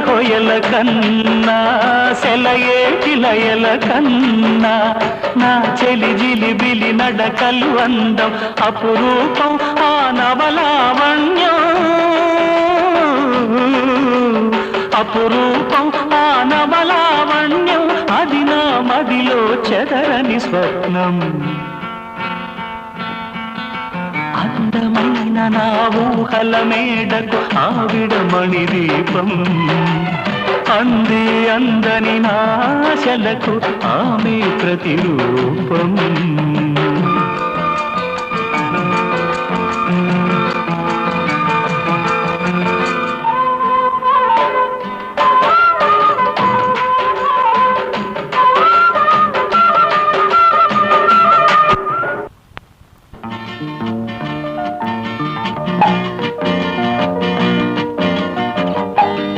హొయల కన్నా సెలయేటి లయల కన్నా నా చెలి జిలిబిలి నడకలు అందం అపురూపం ఆ నవలావణ్యం అపురూపం ఆ నవలావణ్యం అది నా మదిలో చెదరని స్వప్నం అందమైన నా ఊహల మేడకు ఆవిడమణి దీపం అంది అందని నాశలకు ఆమె ప్రతిరూపం